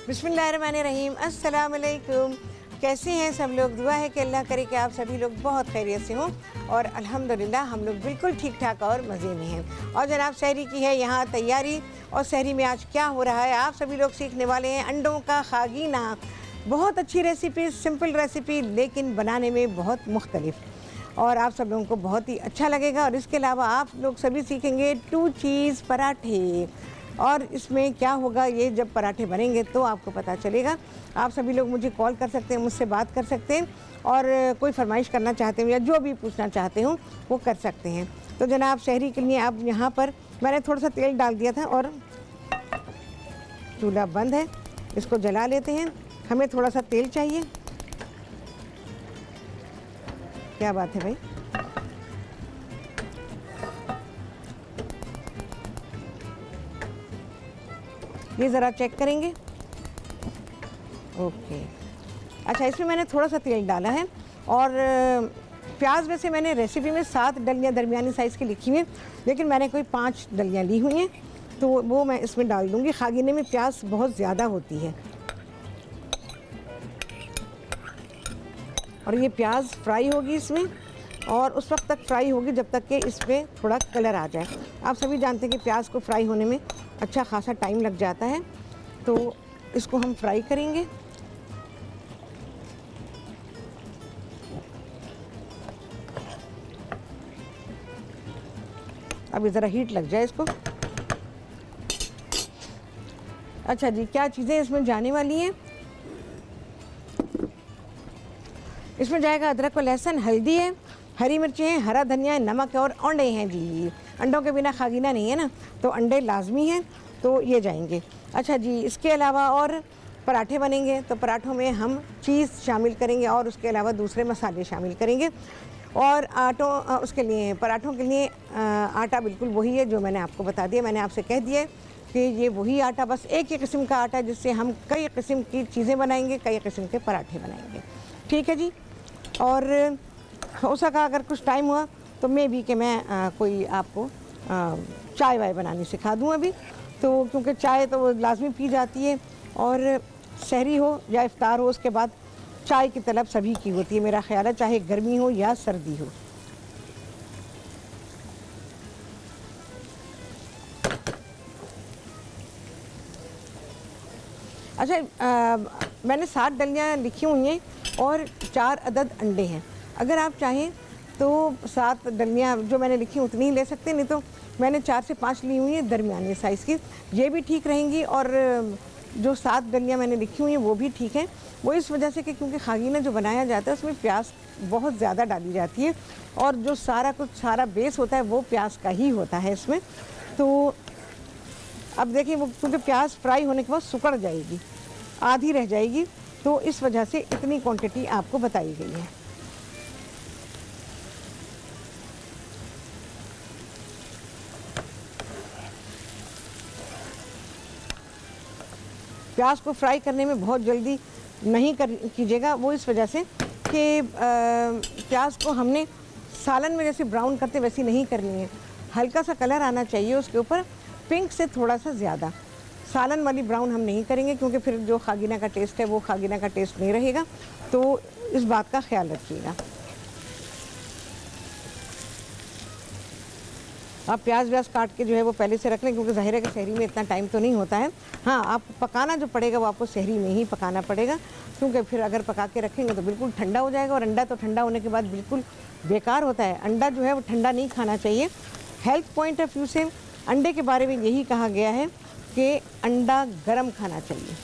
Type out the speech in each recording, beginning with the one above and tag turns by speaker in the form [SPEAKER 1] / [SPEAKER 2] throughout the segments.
[SPEAKER 1] बिस्मिल्लाहिर्रहमानिर्रहीम, अस्सलाम वालेकुम। कैसे हैं सब लोग? दुआ है कि अल्लाह करे कि आप सभी लोग बहुत खैरियत से हों और अल्हम्दुलिल्लाह हम लोग बिल्कुल ठीक ठाक और मज़े में हैं। और जनाब सहरी की है यहाँ तैयारी। और सहरी में आज क्या हो रहा है आप सभी लोग सीखने वाले हैं अंडों का खागीना। बहुत अच्छी रेसिपी, सिंपल रेसिपी, लेकिन बनाने में बहुत मुख्तलिफ और आप सब लोगों को बहुत ही अच्छा लगेगा। और इसके अलावा आप लोग सभी सीखेंगे 2 चीज़ पराठे। और इसमें क्या होगा ये जब पराठे बनेंगे तो आपको पता चलेगा। आप सभी लोग मुझे कॉल कर सकते हैं, मुझसे बात कर सकते हैं और कोई फरमाइश करना चाहते हो या जो भी पूछना चाहते हो वो कर सकते हैं। तो जनाब सहरी के लिए अब यहाँ पर मैंने थोड़ा सा तेल डाल दिया था और चूल्हा बंद है, इसको जला लेते हैं। हमें थोड़ा सा तेल चाहिए। क्या बात है भाई? ये ज़रा चेक करेंगे। ओके, अच्छा इसमें मैंने थोड़ा सा तेल डाला है। और प्याज वैसे मैंने रेसिपी में 7 डलियाँ दरमियानी साइज़ की लिखी हुई हैं, लेकिन मैंने कोई 5 डलियाँ ली हुई हैं तो वो मैं इसमें डाल दूँगी। खागीने में प्याज बहुत ज़्यादा होती है और ये प्याज फ्राई होगी इसमें और उस वक्त तक फ्राई होगी जब तक कि इस पर थोड़ा कलर आ जाए। आप सभी जानते हैं कि प्याज को फ्राई होने में अच्छा खासा टाइम लग जाता है, तो इसको हम फ्राई करेंगे। अब ज़रा हीट लग जाए इसको। अच्छा जी, क्या चीज़ें इसमें जाने वाली हैं? इसमें जाएगा अदरक और लहसुन, हल्दी है, हरी मिर्ची है, हरा धनिया है, नमक है और अंडे हैं जी। अंडों के बिना खागीना नहीं है ना, तो अंडे लाजमी हैं, तो ये जाएंगे। अच्छा जी, इसके अलावा और पराठे बनेंगे तो पराठों में हम चीज़ शामिल करेंगे और उसके अलावा दूसरे मसाले शामिल करेंगे। और उसके लिए पराठों के लिए आटा बिल्कुल वही है जो मैंने आपको बता दिया। मैंने आपसे कह दिया कि ये वही आटा, बस एक ही किस्म का आटा जिससे हम कई किस्म की चीज़ें बनाएंगे, कई किस्म के पराठे बनाएंगे। ठीक है जी। और हो सका अगर कुछ टाइम हुआ तो मैं भी कि मैं कोई आपको चाय वाय बनानी सिखा दूँ अभी तो, क्योंकि चाय तो लाजमी पी जाती है और सहरी हो या इफ्तार हो उसके बाद चाय की तलब सभी की होती है, मेरा ख्याल है, चाहे गर्मी हो या सर्दी हो। अच्छा, मैंने 7 डलियाँ लिखी हुई हैं और 4 अदद अंडे हैं। अगर आप चाहें तो 7 डलियाँ जो मैंने लिखी उतनी ही ले सकते हैं, नहीं तो मैंने 4 से 5 ली हुई हैं दरमियानी साइज़ की, ये भी ठीक रहेंगी। और जो 7 डलियाँ मैंने लिखी हुई हैं वो भी ठीक हैं। वो इस वजह से कि क्योंकि खागीना जो बनाया जाता है उसमें प्याज बहुत ज़्यादा डाली जाती है और जो सारा बेस होता है वो प्याज का ही होता है इसमें। तो अब देखिए वो क्योंकि प्याज फ्राई होने के बाद सुकड़ जाएगी, आधी रह जाएगी, तो इस वजह से इतनी क्वांटिटी आपको बताई गई है। प्याज को फ्राई करने में बहुत जल्दी नहीं कीजिएगा, वो इस वजह से कि प्याज को हमने सालन में जैसे ब्राउन करते वैसी नहीं करनी है। हल्का सा कलर आना चाहिए उसके ऊपर, पिंक से थोड़ा सा ज़्यादा। सालन वाली ब्राउन हम नहीं करेंगे क्योंकि फिर जो खागीना का टेस्ट है वो खागीना का टेस्ट नहीं रहेगा, तो इस बात का ख्याल रखिएगा। आप प्याज व्याज काट के जो है वो पहले से रख लें, क्योंकि ज़ाहिर है कि सहरी में इतना टाइम तो नहीं होता है। हाँ, आप पकाना जो पड़ेगा वो आपको सहरी में ही पकाना पड़ेगा, क्योंकि फिर अगर पका के रखेंगे तो बिल्कुल ठंडा हो जाएगा और अंडा तो ठंडा होने के बाद बिल्कुल बेकार होता है। अंडा जो है वो ठंडा नहीं खाना चाहिए। हेल्थ पॉइंट ऑफ व्यू से अंडे के बारे में यही कहा गया है कि अंडा गर्म खाना चाहिए,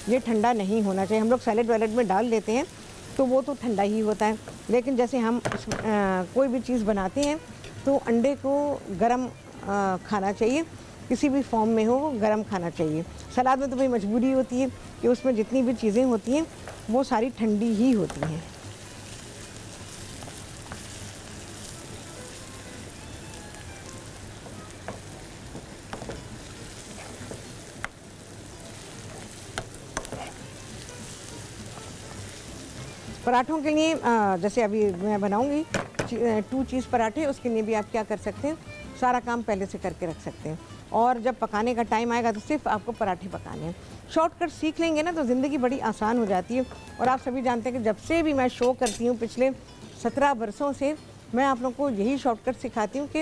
[SPEAKER 1] ये ठंडा नहीं होना चाहिए। हम लोग सैलेड वैलेड में डाल देते हैं तो वो तो ठंडा ही होता है, लेकिन जैसे हम कोई भी चीज़ बनाते हैं तो अंडे को गरम खाना चाहिए, किसी भी फॉर्म में हो वो गरम खाना चाहिए। सलाद में तो भाई मजबूरी होती है कि उसमें जितनी भी चीज़ें होती हैं वो सारी ठंडी ही होती हैं। पराठों के लिए जैसे अभी मैं बनाऊंगी 2 चीज़ पराठे, उसके लिए भी आप क्या कर सकते हैं, सारा काम पहले से करके रख सकते हैं। और जब पकाने का टाइम आएगा तो सिर्फ आपको पराठे पकाने हैं। शॉर्टकट सीख लेंगे ना तो ज़िंदगी बड़ी आसान हो जाती है। और आप सभी जानते हैं कि जब से भी मैं शो करती हूँ पिछले 17 वर्षों से, मैं आप लोगों को यही शॉर्टकट सिखाती हूँ कि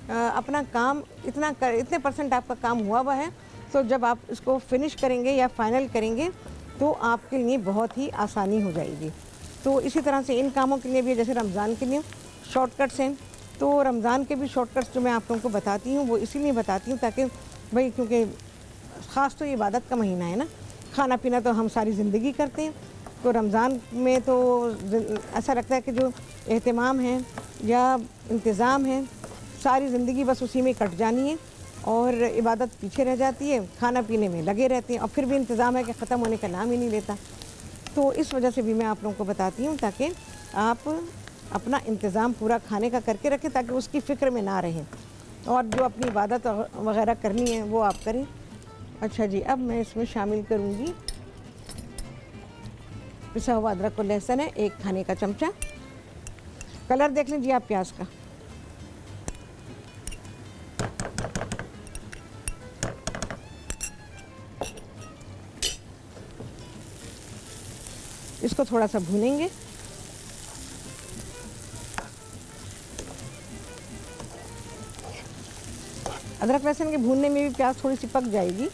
[SPEAKER 1] अपना काम इतने परसेंट आपका काम हुआ है, तो जब आप इसको फिनिश करेंगे या फाइनल करेंगे तो आपके लिए बहुत ही आसानी हो जाएगी। तो इसी तरह से इन कामों के लिए भी, जैसे रमज़ान के लिए शॉर्टकट्स हैं, तो रमज़ान के भी शॉर्टकट्स जो मैं आप लोगों को बताती हूँ वो इसीलिए बताती हूँ ताकि भाई, क्योंकि ख़ास तो ये इबादत का महीना है ना, खाना पीना तो हम सारी ज़िंदगी करते हैं, तो रमज़ान में तो ऐसा लगता है कि जो एहतमाम है या इंतज़ाम है सारी ज़िंदगी बस उसी में कट जानी है और इबादत पीछे रह जाती है, खाना पीने में लगे रहते हैं और फिर भी इंतज़ाम है कि ख़त्म होने का नाम ही नहीं लेता। तो इस वजह से भी मैं आप लोगों को बताती हूँ ताकि आप अपना इंतज़ाम पूरा खाने का करके रखें ताकि उसकी फ़िक्र में ना रहें और जो अपनी इबादत वगैरह करनी है वो आप करें। अच्छा जी, अब मैं इसमें शामिल करूँगी पिसा हुआ अदरक और लहसुन है 1 खाने का चमचा। कलर देख लीजिए आप प्याज का। इसको थोड़ा सा भूनेंगे। अदरक लहसुन के भूनने में भी प्याज थोड़ी सी पक जाएगी।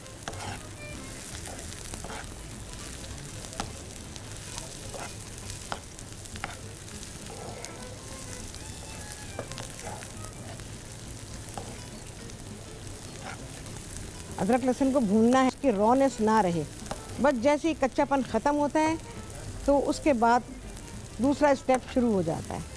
[SPEAKER 1] अदरक लहसुन को भूनना है कि रॉनेस ना रहे, बस जैसे ही कच्चापन ख़त्म होता है तो उसके बाद दूसरा स्टेप शुरू हो जाता है।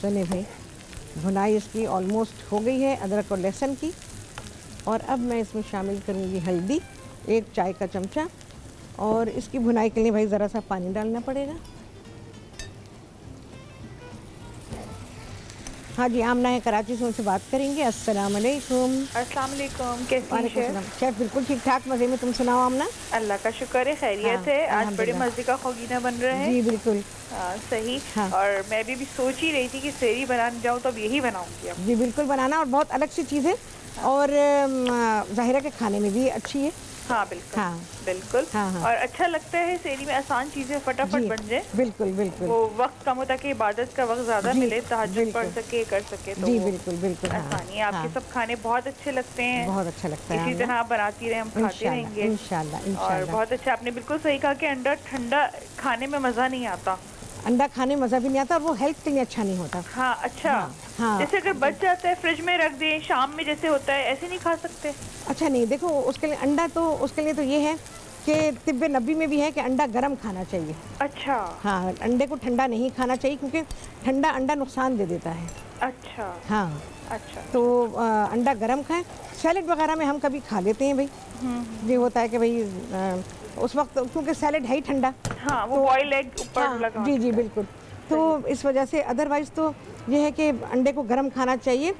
[SPEAKER 1] चलिए भाई, भुनाई इसकी ऑलमोस्ट हो गई है अदरक और लहसुन की। और अब मैं इसमें शामिल करूँगी हल्दी 1 चाय का चमचा। और इसकी भुनाई के लिए भाई ज़रा सा पानी डालना पड़ेगा। हाँ जी, आमना है कराची से, उनसे बात करेंगे। अस्सलाम वालेकुम।
[SPEAKER 2] अस्सलाम वालेकुम, कैसी हैं शेफ?
[SPEAKER 1] शेफ बिल्कुल ठीक ठाक, मज़े में। तुम सुनाओ आमना?
[SPEAKER 2] अल्लाह का शुक्र है, खैरियत है। आज बड़े मज़े का खोगीना बन रहा है।
[SPEAKER 1] जी बिल्कुल।
[SPEAKER 2] सही।
[SPEAKER 1] हाँ।
[SPEAKER 2] और मैं भी सोच ही रही थी कि सेरी बनाने जाऊँ तो अब यही बनाऊंगी अब।
[SPEAKER 1] जी बिल्कुल बनाना, और बहुत अलग सी चीज़ है और ज़ाहिरा के खाने में भी अच्छी है।
[SPEAKER 2] हाँ बिल्कुल।
[SPEAKER 1] हाँ
[SPEAKER 2] बिल्कुल।
[SPEAKER 1] हाँ हाँ।
[SPEAKER 2] और अच्छा लगता है सेरी में आसान चीजें फटाफट बन जाए।
[SPEAKER 1] बिल्कुल बिल्कुल।
[SPEAKER 2] वो वक्त कम होता कि इबादत का वक्त ज्यादा
[SPEAKER 1] जी,
[SPEAKER 2] मिले, तहज्जुद
[SPEAKER 1] बिल्कुल।
[SPEAKER 2] पढ़ सके, कर सके, तो
[SPEAKER 1] जी
[SPEAKER 2] वो
[SPEAKER 1] बिल्कुल बिल्कुल। हाँ,
[SPEAKER 2] आसानी है। आपके
[SPEAKER 1] हाँ,
[SPEAKER 2] सब खाने बहुत अच्छे लगते हैं।
[SPEAKER 1] बहुत अच्छा लगता है।
[SPEAKER 2] इसी तरह आप बनाती रहे, हम खाते रहेंगे
[SPEAKER 1] इंशाल्लाह
[SPEAKER 2] और
[SPEAKER 1] इंशाल्लाह।
[SPEAKER 2] बहुत अच्छा। आपने बिल्कुल सही कहा कि अंडा ठंडा खाने में मजा नहीं आता।
[SPEAKER 1] अंडा खाने में मज़ा भी नहीं आता और वो हेल्थ के लिए अच्छा नहीं होता।
[SPEAKER 2] हाँ अच्छा।
[SPEAKER 1] हाँ।
[SPEAKER 2] जैसे अगर बच जाता है फ्रिज में रख दें, शाम में जैसे होता है, ऐसे नहीं खा सकते?
[SPEAKER 1] अच्छा नहीं, देखो उसके लिए अंडा तो, उसके लिए तो ये है कि तिब्ब नबी में भी है कि अंडा गर्म खाना चाहिए।
[SPEAKER 2] अच्छा।
[SPEAKER 1] हाँ, अंडे को ठंडा नहीं खाना चाहिए क्योंकि ठंडा अंडा नुकसान दे देता है।
[SPEAKER 2] अच्छा।
[SPEAKER 1] हाँ।
[SPEAKER 2] अच्छा।
[SPEAKER 1] तो अंडा गर्म खाएं। सैलेड वगैरह में हम कभी खा लेते हैं भाई। ये होता है कि भाई उस वक्त क्योंकि सैलेड है ही ठंडा।
[SPEAKER 2] हाँ, वो बॉयल एग ऊपर
[SPEAKER 1] हाँ,
[SPEAKER 2] लगा।
[SPEAKER 1] जी जी बिल्कुल। तो इस वजह से अदरवाइज़ तो ये है कि अंडे को गर्म खाना चाहिए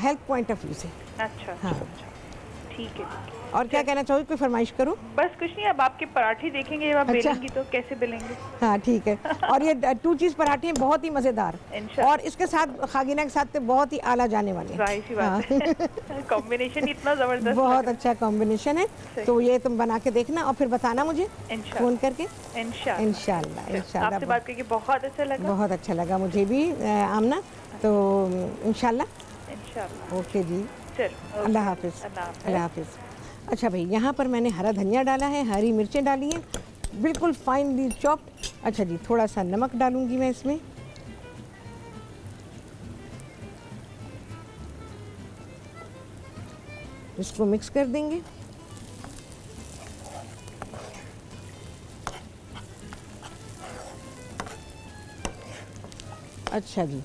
[SPEAKER 1] हेल्थ पॉइंट ऑफ व्यू से।
[SPEAKER 2] अच्छा।
[SPEAKER 1] हाँ।
[SPEAKER 2] अच्छा, ठीक है।
[SPEAKER 1] और क्या कहना चाहोगे, कोई फरमाइश करूँ?
[SPEAKER 2] बस कुछ नहीं, अब आपके पराठे देखेंगे जब आप
[SPEAKER 1] अच्छा।
[SPEAKER 2] बेलेंगी तो कैसे बेलेंगे।
[SPEAKER 1] हाँ ठीक है। और ये 2 चीज़ पराठे हैं बहुत ही मज़ेदार,
[SPEAKER 2] इंशाल्लाह।
[SPEAKER 1] और इसके साथ खागीना के साथ तो बहुत ही आला जाने वाले हैं।
[SPEAKER 2] जाहिर सी बात है। कॉम्बिनेशन इतना जबरदस्त
[SPEAKER 1] बहुत अच्छा कॉम्बिनेशन है। तो ये तुम बना के देखना और फिर बताना मुझे फ़ोन करके।
[SPEAKER 2] इंशाल्लाह।
[SPEAKER 1] इंशाल्लाह इंशाल्लाह।
[SPEAKER 2] आपसे बात करके बहुत अच्छा लगा।
[SPEAKER 1] बहुत अच्छा लगा मुझे भी आमना। तो इंशाल्लाह।
[SPEAKER 2] इंशाल्लाह।
[SPEAKER 1] ओके जी,
[SPEAKER 2] चलो,
[SPEAKER 1] अल्लाह हाफिज़। अल्लाह हाफिज़। अच्छा भाई, यहाँ पर मैंने हरा धनिया डाला है, हरी मिर्चें डाली हैं बिल्कुल फाइनली चॉप्ड। अच्छा जी, थोड़ा सा नमक डालूंगी मैं इसमें। इसको मिक्स कर देंगे। अच्छा जी,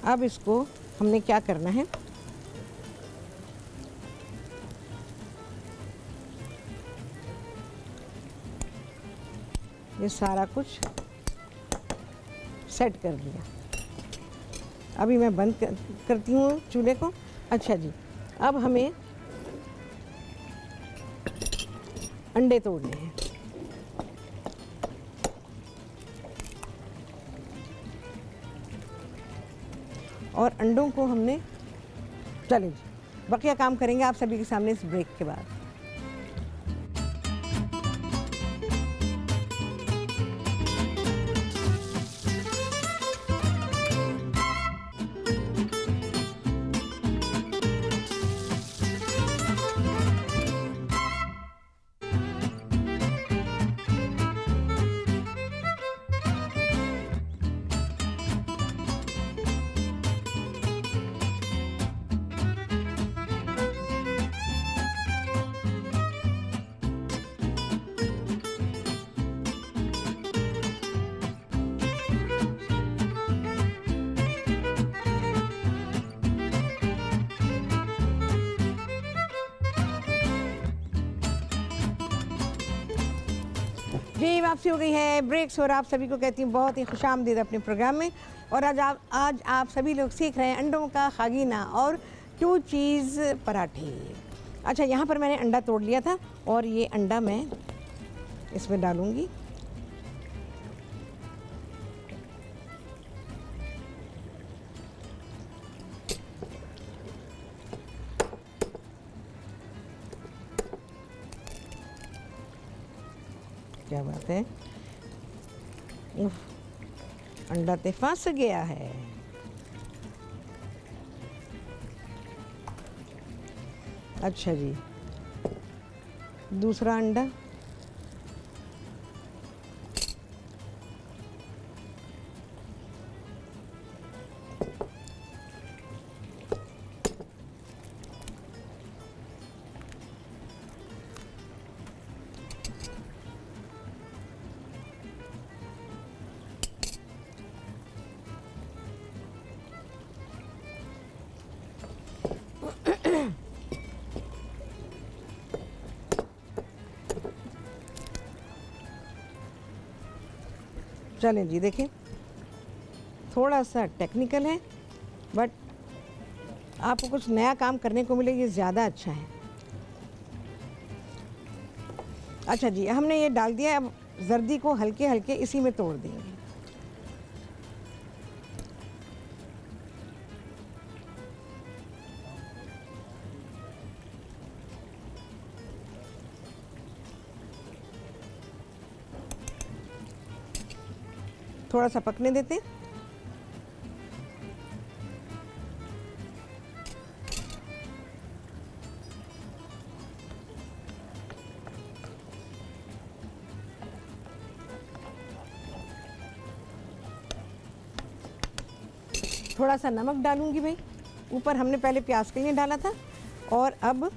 [SPEAKER 1] अब इसको हमने क्या करना है, ये सारा कुछ सेट कर दिया। अभी मैं बंद करती हूँ चूल्हे को। अच्छा जी, अब हमें अंडे तोड़ने हैं। और अंडों को हमने, चलिए जी, बकिया काम करेंगे आप सभी के सामने इस ब्रेक के बाद। जी, वापसी हो गई है ब्रेक्स, और आप सभी को कहती हूँ बहुत ही खुशामदीद अपने प्रोग्राम में। और आज आप सभी लोग सीख रहे हैं अंडों का खागीना और 2 चीज़ पराठे। अच्छा, यहाँ पर मैंने अंडा तोड़ लिया था और ये अंडा मैं इसमें डालूँगी। क्या बात है, उफ, अंडा तो फंस गया है। अच्छा जी, दूसरा अंडा। चलें जी, देखें थोड़ा सा टेक्निकल है, बट आपको कुछ नया काम करने को मिले, ये ज़्यादा अच्छा है। अच्छा जी, हमने ये डाल दिया। अब जर्दी को हल्के हल्के इसी में तोड़ देंगे। थोड़ा सा पकने देते। थोड़ा सा नमक डालूंगी भाई। ऊपर हमने पहले प्याज के लिए डाला था और अब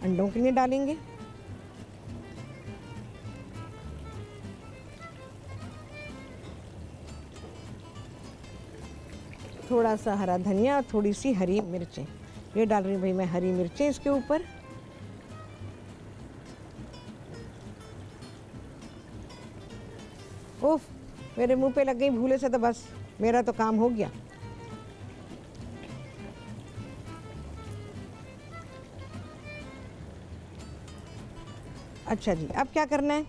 [SPEAKER 1] अंडों के लिए डालेंगे। थोड़ा सा हरा धनिया, थोड़ी सी हरी मिर्चें, ये डाल रही हूँ भाई मैं हरी मिर्चें इसके ऊपर। उफ, मेरे मुंह पे लग गई भूले से, तो बस मेरा तो काम हो गया। अच्छा जी, अब क्या करना है,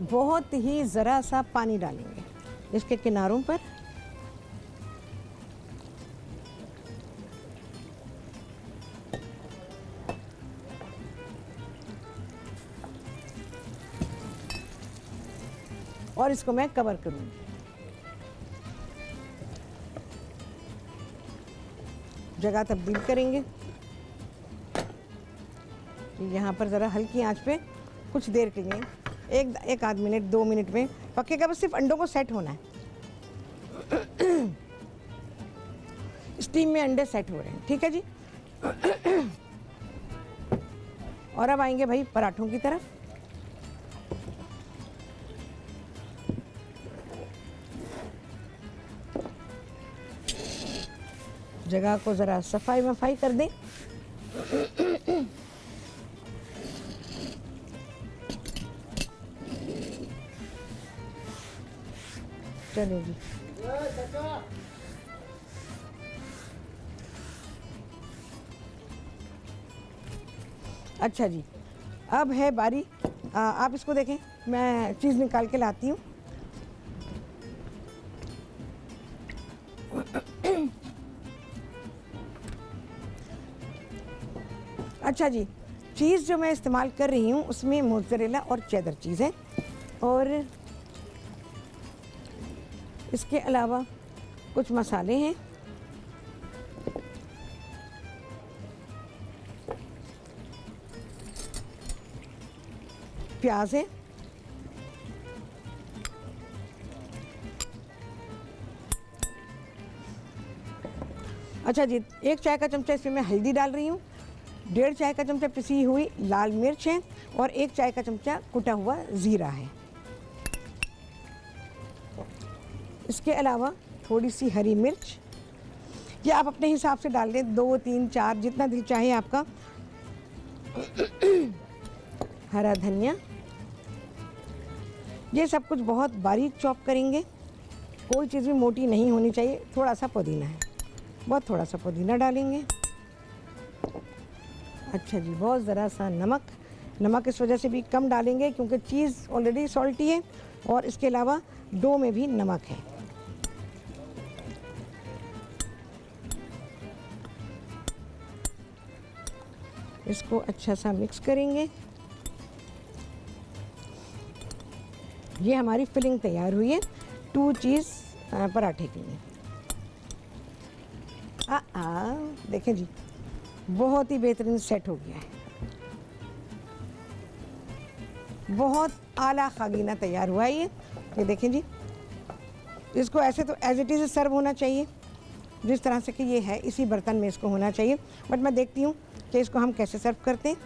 [SPEAKER 1] बहुत ही ज़रा सा पानी डालेंगे इसके किनारों पर। और इसको मैं कवर करूंगी। जगह तब्दील करेंगे। यहाँ पर ज़रा हल्की आंच पे कुछ देर के लिए, एक आध मिनट 2 मिनट में पकेगा। बस सिर्फ अंडों को सेट होना है। स्टीम में अंडे सेट हो रहे हैं, ठीक है जी। और अब आएंगे भाई पराठों की तरफ। जगह को ज़रा सफाई वफाई कर दें। चलो जी। अच्छा जी, अब है बारी, आप इसको देखें, मैं चीज़ निकाल के लाती हूँ। अच्छा जी, चीज़ जो मैं इस्तेमाल कर रही हूँ उसमें मोज़रेला और चेदर चीज़ है, और इसके अलावा कुछ मसाले हैं। प्याज है, अच्छा जी, 1 चाय का चमचा इसमें मैं हल्दी डाल रही हूँ, 1.5 चाय का चमचा पिसी हुई लाल मिर्च है, और 1 चाय का चमचा कुटा हुआ ज़ीरा है। इसके अलावा थोड़ी सी हरी मिर्च, ये आप अपने हिसाब से डाल दें, 2, 3, 4 जितना दिल चाहे आपका। हरा धनिया, ये सब कुछ बहुत बारीक चॉप करेंगे, कोई चीज़ भी मोटी नहीं होनी चाहिए। थोड़ा सा पुदीना है, बहुत थोड़ा सा पुदीना डालेंगे। अच्छा जी, बहुत ज़रा सा नमक, नमक इस वजह से भी कम डालेंगे क्योंकि चीज़ ऑलरेडी सॉल्टी है, और इसके अलावा डो में भी नमक है। इसको अच्छा सा मिक्स करेंगे। ये हमारी फिलिंग तैयार हुई है 2 चीज़ पराठे के लिए। देखें जी, बहुत ही बेहतरीन सेट हो गया है, बहुत आला खागीना तैयार हुआ है ये देखें जी। इसको ऐसे तो एज इट इज़ सर्व होना चाहिए, जिस तरह से कि ये है इसी बर्तन में इसको होना चाहिए, बट मैं देखती हूँ कि इसको हम कैसे सर्व करते हैं।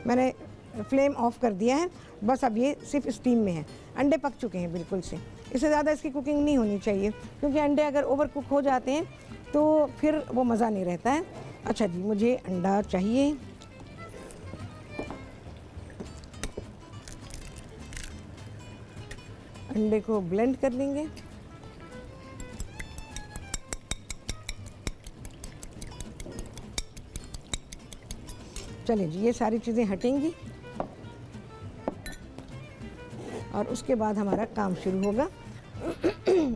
[SPEAKER 1] मैंने फ्लेम ऑफ कर दिया है, बस अब ये सिर्फ स्टीम में है। अंडे पक चुके हैं बिल्कुल से, इससे ज़्यादा इसकी कुकिंग नहीं होनी चाहिए, क्योंकि अंडे अगर ओवर कुक हो जाते हैं तो फिर वो मज़ा नहीं रहता है। अच्छा जी, मुझे अंडा चाहिए, अंडे को ब्लेंड कर लेंगे। चलिए जी, ये सारी चीज़ें हटेंगी और उसके बाद हमारा काम शुरू होगा।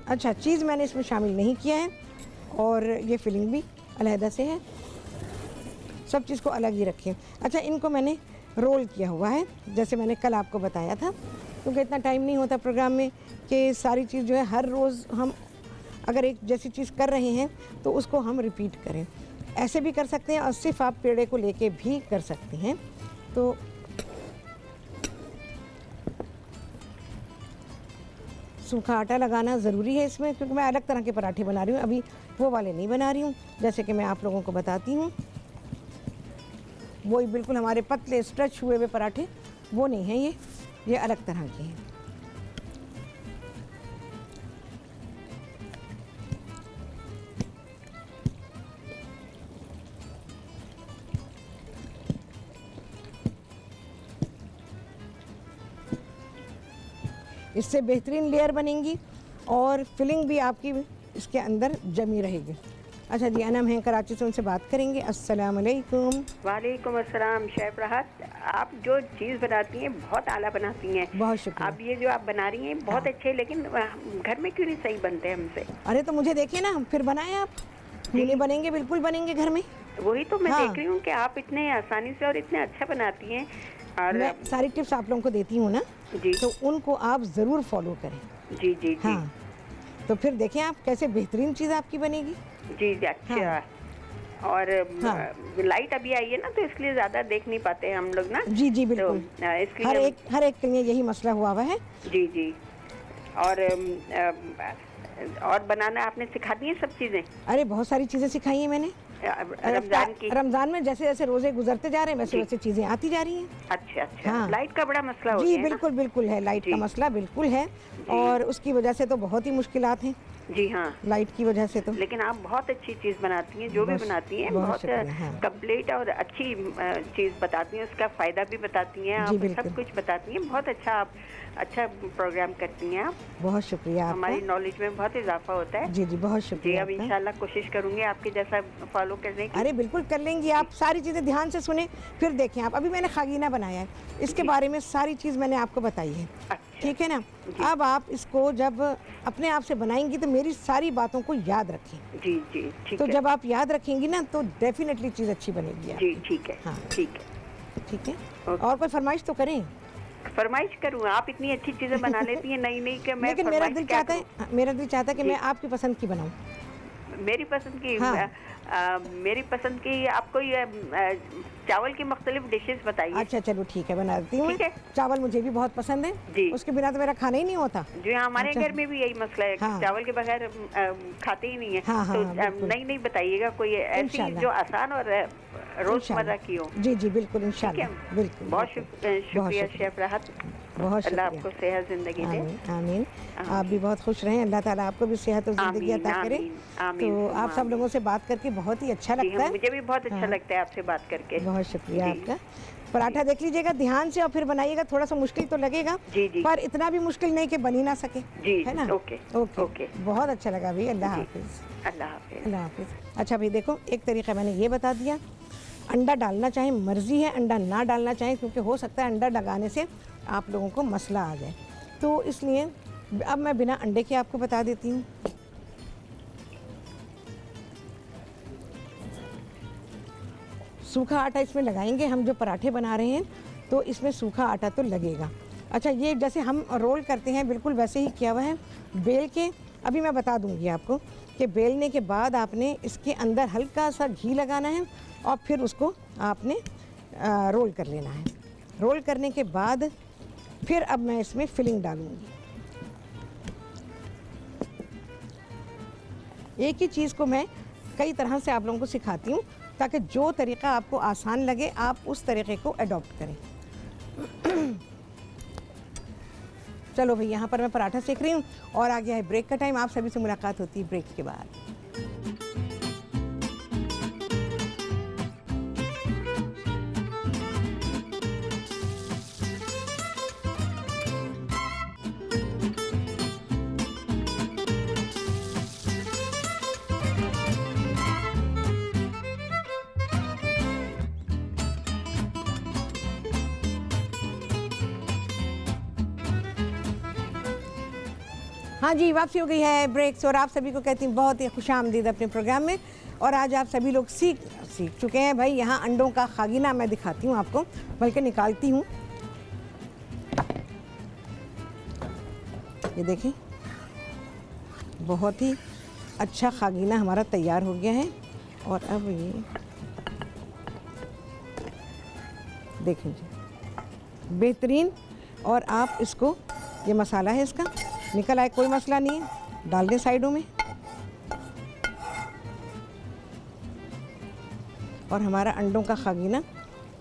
[SPEAKER 1] अच्छा, चीज़ मैंने इसमें शामिल नहीं किया है, और ये फिलिंग भी अलहदा से है, सब चीज़ को अलग ही रखें। अच्छा, इनको मैंने रोल किया हुआ है, जैसे मैंने कल आपको बताया था, क्योंकि इतना टाइम नहीं होता प्रोग्राम में कि सारी चीज़ जो है हर रोज़ हम अगर एक जैसी चीज़ कर रहे हैं तो उसको हम रिपीट करें। ऐसे भी कर सकते हैं, और सिर्फ आप पेड़े को लेके भी कर सकते हैं। तो सूखा आटा लगाना ज़रूरी है इसमें, क्योंकि मैं अलग तरह के पराठे बना रही हूँ, अभी वो वाले नहीं बना रही हूँ, जैसे कि मैं आप लोगों को बताती हूँ। वही बिल्कुल हमारे पतले स्ट्रेच हुए हुए पराठे वो नहीं हैं, ये अलग तरह के हैं। इससे बेहतरीन लेयर बनेंगी और फिलिंग भी आपकी इसके अंदर जमी रहेगी। अच्छा जी, अनम हैं कराची से, उनसे बात करेंगे। अस्सलाम वालेकुम।
[SPEAKER 3] वालेकुम अस्सलाम। शेफ राहत, आप जो चीज़ बनाती हैं बहुत आला बनाती हैं।
[SPEAKER 1] बहुत शुक्रिया।
[SPEAKER 3] अब ये जो आप बना रही हैं बहुत अच्छे हैं, लेकिन घर में क्यों नहीं सही बनते हमसे?
[SPEAKER 1] अरे तो मुझे देखिए ना, फिर बनाएं आप। नहीं बनेंगे, बिल्कुल बनेंगे घर में।
[SPEAKER 3] वही तो मैं देख रही हूँ कि आप इतने आसानी से और इतने अच्छा बनाती हैं, और
[SPEAKER 1] मैं सारी टिप्स आप लोगों को देती हूँ ना
[SPEAKER 3] जी,
[SPEAKER 1] तो उनको आप ज़रूर फॉलो करें।
[SPEAKER 3] जी जी जी।
[SPEAKER 1] हाँ, तो फिर देखें आप कैसे बेहतरीन चीज़ आपकी बनेगी।
[SPEAKER 3] जी जी, अच्छा।
[SPEAKER 1] हाँ।
[SPEAKER 3] और
[SPEAKER 1] हाँ।
[SPEAKER 3] लाइट अभी आई है ना, तो इसलिए ज़्यादा देख नहीं पाते हैं हम लोग ना।
[SPEAKER 1] जी जी,
[SPEAKER 3] तो
[SPEAKER 1] बिल्कुल।
[SPEAKER 3] इसलिए
[SPEAKER 1] हर एक के लिए यही मसला हुआ हुआ है।
[SPEAKER 3] जी जी। और बनाना आपने सिखा दी है सब चीज़ें?
[SPEAKER 1] अरे बहुत सारी चीज़ें सिखाई हैं मैंने
[SPEAKER 3] रमजान की।
[SPEAKER 1] रमज़ान में जैसे जैसे रोज़े गुजरते जा रहे हैं वैसे वैसे चीज़ें आती जा रही हैं।
[SPEAKER 3] अच्छा अच्छा।
[SPEAKER 1] हाँ।
[SPEAKER 3] लाइट का बड़ा मसला हो
[SPEAKER 1] जी
[SPEAKER 3] गया है ना?
[SPEAKER 1] बिल्कुल बिल्कुल है, लाइट का
[SPEAKER 3] जी।
[SPEAKER 1] मसला बिल्कुल है, और उसकी वजह से तो बहुत ही मुश्किलात हैं।
[SPEAKER 3] जी हाँ,
[SPEAKER 1] लाइट की वजह से। तो
[SPEAKER 3] लेकिन आप बहुत अच्छी चीज़ बनाती हैं, जो भी बनाती हैं
[SPEAKER 1] बहुत
[SPEAKER 3] बहुत
[SPEAKER 1] शुक्रिया, हाँ।
[SPEAKER 3] कंप्लीट और अच्छी चीज़ बताती हैं, उसका फ़ायदा भी बताती हैं,
[SPEAKER 1] जी,
[SPEAKER 3] आप
[SPEAKER 1] बिल्कुल।
[SPEAKER 3] सब कुछ बताती हैं। बहुत अच्छा, आप अच्छा प्रोग्राम करती हैं आप।
[SPEAKER 1] बहुत शुक्रिया आपका।
[SPEAKER 3] हमारी नॉलेज में बहुत इजाफा होता है।
[SPEAKER 1] जी जी, बहुत
[SPEAKER 3] जी,
[SPEAKER 1] शुक्रिया
[SPEAKER 3] अब
[SPEAKER 1] आपका।
[SPEAKER 3] इंशाल्लाह कोशिश करूँगी आपके जैसा फॉलो करने की।
[SPEAKER 1] अरे बिल्कुल कर लेंगी आप, सारी चीज़ें ध्यान से सुने फिर देखें आप। अभी मैंने खागीना बनाया है, इसके
[SPEAKER 3] जी।
[SPEAKER 1] बारे में सारी चीज़ मैंने आपको बताई है,
[SPEAKER 3] अच्छा,
[SPEAKER 1] ठीक है ना।
[SPEAKER 3] जी।
[SPEAKER 1] अब आप इसको जब अपने आप से बनाएंगी तो मेरी सारी बातों को याद रखें।
[SPEAKER 3] जी, जी, ठीक
[SPEAKER 1] तो
[SPEAKER 3] है।
[SPEAKER 1] जब आप याद रखेंगी ना तो डेफिनेटली चीज़ अच्छी बनेगी
[SPEAKER 3] जी,
[SPEAKER 1] आपकी।
[SPEAKER 3] ठीक है,
[SPEAKER 1] हाँ,
[SPEAKER 3] ठीक है।
[SPEAKER 1] ठीक है।
[SPEAKER 3] ओके।
[SPEAKER 1] और कोई फरमाइश तो करें।
[SPEAKER 3] फरमाइश करूँ? आप इतनी अच्छी चीज़ें बना लेती हैं नई-नई कि मैं
[SPEAKER 1] लेकिन मेरा
[SPEAKER 3] फरमाइश
[SPEAKER 1] दिल
[SPEAKER 3] क्या
[SPEAKER 1] चाहता
[SPEAKER 3] करूँ?
[SPEAKER 1] है, मेरा दिल चाहता है कि
[SPEAKER 3] जी।
[SPEAKER 1] मैं आपकी पसंद की बनाऊं।
[SPEAKER 3] मेरी पसंद की
[SPEAKER 1] हाँ।
[SPEAKER 3] मेरी पसंद की आपको ये चावल की मुख्तलिफ डिशेस बताइए।
[SPEAKER 1] अच्छा चलो ठीक है, बना देती हूँ मैं।
[SPEAKER 3] ठीक है।
[SPEAKER 1] चावल मुझे भी बहुत पसंद है,
[SPEAKER 3] जी।
[SPEAKER 1] उसके बिना तो मेरा खाना ही नहीं होता।
[SPEAKER 3] जी हाँ, हमारे
[SPEAKER 1] अच्छा।
[SPEAKER 3] घर में भी यही मसला है कि
[SPEAKER 1] हाँ।
[SPEAKER 3] चावल के बगैर खाते ही नहीं है।
[SPEAKER 1] हाँ, हाँ,
[SPEAKER 3] तो
[SPEAKER 1] हाँ, बिल्कुल।
[SPEAKER 3] नई-नई बताइए कोई ऐसी
[SPEAKER 1] इंशाल्लाह।
[SPEAKER 3] जो आसान और रोज़मर्रा की हो।
[SPEAKER 1] जी जी, बिल्कुल
[SPEAKER 3] ठीक
[SPEAKER 1] इंशाल्लाह,
[SPEAKER 3] है।
[SPEAKER 1] बिल्कुल
[SPEAKER 3] बहुत
[SPEAKER 1] बिल्कुल।
[SPEAKER 3] शुक्रिया शेफ राहत।
[SPEAKER 1] बहुत
[SPEAKER 3] अल्लाह
[SPEAKER 1] शुक्रिया।
[SPEAKER 3] आपको सेहत ज़िंदगी दे।
[SPEAKER 1] आमीन आमीन।
[SPEAKER 3] आमीन।
[SPEAKER 1] आप भी बहुत खुश रहें, अल्लाह ताला आपको भी सेहत और ज़िंदगी
[SPEAKER 3] आमीन,
[SPEAKER 1] अता करे।
[SPEAKER 3] आमीन, आमीन,
[SPEAKER 1] तो
[SPEAKER 3] सुम्मा
[SPEAKER 1] आप सब
[SPEAKER 3] आमीन।
[SPEAKER 1] लोगों से बात करके बहुत ही अच्छा
[SPEAKER 3] जी,
[SPEAKER 1] लगता है।
[SPEAKER 3] मुझे भी बहुत अच्छा
[SPEAKER 1] हाँ।
[SPEAKER 3] लगता है आपसे बात करके।
[SPEAKER 1] बहुत शुक्रिया
[SPEAKER 3] जी।
[SPEAKER 1] आपका। पराठा देख लीजिएगा ध्यान से और फिर बनाइएगा, थोड़ा सा मुश्किल तो लगेगा,
[SPEAKER 3] जी, जी।
[SPEAKER 1] पर इतना भी मुश्किल नहीं कि बन ही ना सके,
[SPEAKER 3] जी,
[SPEAKER 1] है ना।
[SPEAKER 3] Okay,
[SPEAKER 1] okay
[SPEAKER 3] okay.
[SPEAKER 1] बहुत अच्छा लगा भाई। अल्लाह
[SPEAKER 3] जी।
[SPEAKER 1] हाफिज़।
[SPEAKER 3] अल्लाह हाफ़िज़।
[SPEAKER 1] अल्लाह हाफिज़। अच्छा भाई देखो, एक तरीका मैंने ये बता दिया। अंडा डालना चाहें मर्ज़ी है, अंडा ना डालना चाहें, क्योंकि हो सकता है अंडा लगाने से आप लोगों को मसला आ जाए, तो इसलिए अब मैं बिना अंडे के आपको बता देती हूँ। सूखा आटा इसमें लगाएंगे हम, जो पराठे बना रहे हैं तो इसमें सूखा आटा तो लगेगा। अच्छा, ये जैसे हम रोल करते हैं बिल्कुल वैसे ही किया हुआ है। बेल के अभी मैं बता दूंगी आपको कि बेलने के बाद आपने इसके अंदर हल्का सा घी लगाना है और फिर उसको आपने रोल कर लेना है। रोल करने के बाद फिर अब मैं इसमें फिलिंग डालूंगी। एक ही चीज़ को मैं कई तरह से आप लोगों को सिखाती हूँ ताकि जो तरीका आपको आसान लगे आप उस तरीके को अडॉप्ट करें। चलो भाई, यहाँ पर मैं पराठा सेक रही हूँ और आ गया है ब्रेक का टाइम। आप सभी से मुलाकात होती है ब्रेक के बाद। हाँ जी, वापसी हो गई है ब्रेक से और आप सभी को कहती हूँ बहुत ही खुशामदीद अपने प्रोग्राम में। और आज आप सभी लोग सीख चुके हैं भाई। यहाँ अंडों का खागीना मैं दिखाती हूँ आपको, बल्कि निकालती हूँ। ये देखें, बहुत ही अच्छा खागीना हमारा तैयार हो गया है। और अब ये देखें जी, बेहतरीन। और आप इसको, ये मसाला है इसका, निकल आए कोई मसला नहीं है, डाल दें साइडों में। और हमारा अंडों का खागीना